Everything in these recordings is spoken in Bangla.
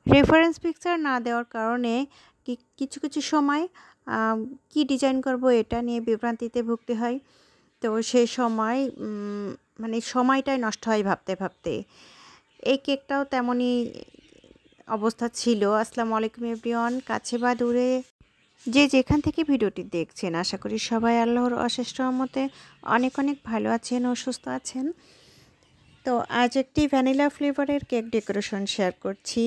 রেফারেন্স পিকচার না দেওয়ার কারণে কিছু কিছু সময় কি ডিজাইন করব এটা নিয়ে বিভ্রান্তিতে ভুগতে হয়। তো সেই সময় মানে সময়টাই নষ্ট হয় ভাবতে ভাবতে। এই কেকটাও তেমনই অবস্থা ছিল। আসসালামু আলাইকুম এভরিওয়ান, কাছে বা দূরে যে যেখান থেকে ভিডিওটি দেখছেন, আশা করি সবাই আল্লাহর অশেষ রহমতে অনেক অনেক ভালো আছেন ও সুস্থ আছেন। তো আজ একটি ভ্যানিলা ফ্লেভারের কেক ডেকোরেশন শেয়ার করছি।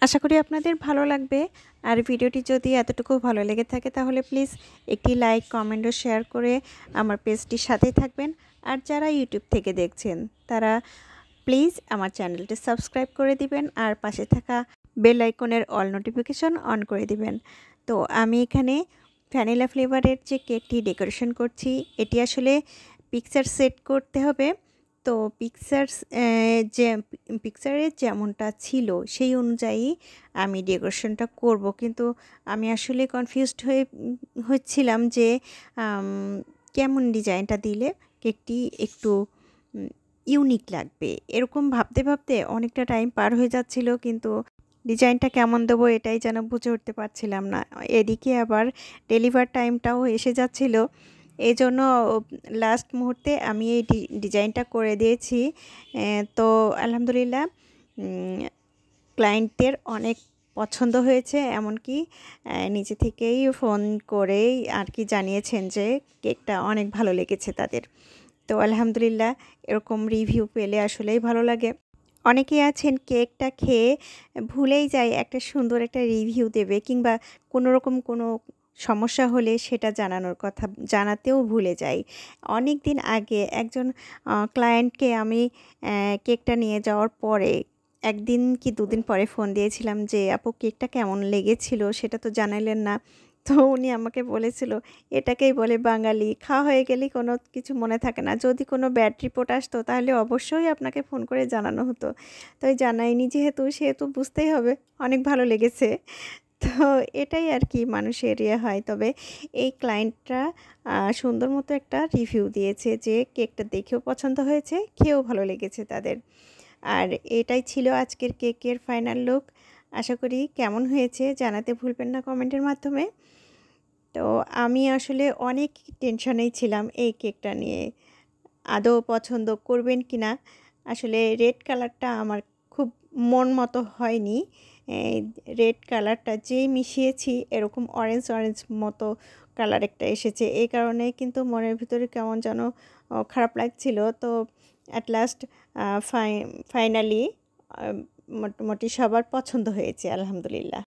আশা করি আপনাদের ভালো লাগবে। আর ভিডিওটি যদি এতটুকু ভালো লেগে থাকে তাহলে প্লিজ একটি লাইক, কমেন্ট ও শেয়ার করে আমার পেজটির সাথেই থাকবেন। আর যারা ইউটিউব থেকে দেখছেন তারা প্লিজ আমার চ্যানেলটি সাবস্ক্রাইব করে দিবেন আর পাশে থাকা বেল আইকনের অল নোটিফিকেশন অন করে দিবেন। তো আমি এখানে ভ্যানিলা ফ্লেভারের যে কেকটি ডেকোরেশন করছি, এটি আসলে পিকচার সেট করতে হবে। তো পিকচারে যেমনটা ছিল সেই অনুযায়ী আমি ডেকোরেশনটা করব, কিন্তু আমি আসলে কনফিউজড হচ্ছিলাম যে কেমন ডিজাইনটা দিলে কেকটি একটু ইউনিক লাগবে। এরকম ভাবতে ভাবতে অনেকটা টাইম পার হয়ে যাচ্ছিল, কিন্তু ডিজাইনটা কেমন দেবো এটাই যেন বুঝে উঠতে পারছিলাম না। এদিকে আবার ডেলিভার টাইমটাও এসে যাচ্ছিল, এই জন্য লাস্ট মুহূর্তে আমি এই ডিজাইনটা করে দিয়েছি। তো আলহামদুলিল্লাহ ক্লায়েন্টের অনেক পছন্দ হয়েছে, এমনকি নিজে থেকেই ফোন করেই আর কি জানিয়েছেন যে কেকটা অনেক ভালো লেগেছে তাদের। তো আলহামদুলিল্লাহ এরকম রিভিউ পেলে আসলেই ভালো লাগে। অনেকেই আছেন কেকটা খেয়ে ভুলেই যায় একটা সুন্দর একটা রিভিউ দেবে, কিংবা কোনো রকম কোনো সমস্যা হলে সেটা জানাতেও ভুলে যায়। অনেক দিন আগে একজন ক্লায়েন্টকে আমি কেকটা নিয়ে যাওয়ার পরে ১ দিন কি ২ দিন পরে ফোন দিয়েছিলাম যে, "আপু কেকটা কেমন লেগেছিল সেটা তো জানাইলেন না।" তো উনি আমাকে বলেছিল, "এটাকেই বলে বাঙালি, খাওয়া হয়ে গেলেই কোনো কিছু মনে থাকে না। যদি কোনো ব্যাড রিপোর্ট আসতো তাহলে অবশ্যই আপনাকে ফোন করে জানানো হতো। তো জানাইনি সেহেতু বুঝতেই হবে অনেক ভালো লেগেছে।" তো এটাই আর কি মানুষের হয়। তবে এই ক্লায়েন্টরা সুন্দর মতো একটা রিভিউ দিয়েছে যে কেকটা দেখেও পছন্দ হয়েছে, খেয়েও ভালো লেগেছে তাদের। আর এটাই ছিল আজকের কেকের ফাইনাল লুক। আশা করি কেমন হয়েছে জানাতে ভুলবেন না কমেন্টের মাধ্যমে। তো আমি আসলে অনেক টেনশনেই ছিলাম এই কেকটা নিয়ে। আদৌ পছন্দ করবেন কিনা? আসলে রেড কালারটা আমার খুব মন মতো হয়নি। এই রেড কালারটা যেই মিশিয়েছি এরকম অরেঞ্জ অরেঞ্জ মতো কালার একটা এসেছে। এই কারণে কিন্তু মনের ভিতরে কেমন যেন খারাপ লাগছিল। তো অ্যাট লাস্ট আ ফাইনালি আ মোটামুটি সবার পছন্দ হয়েছে আলহামদুলিল্লাহ।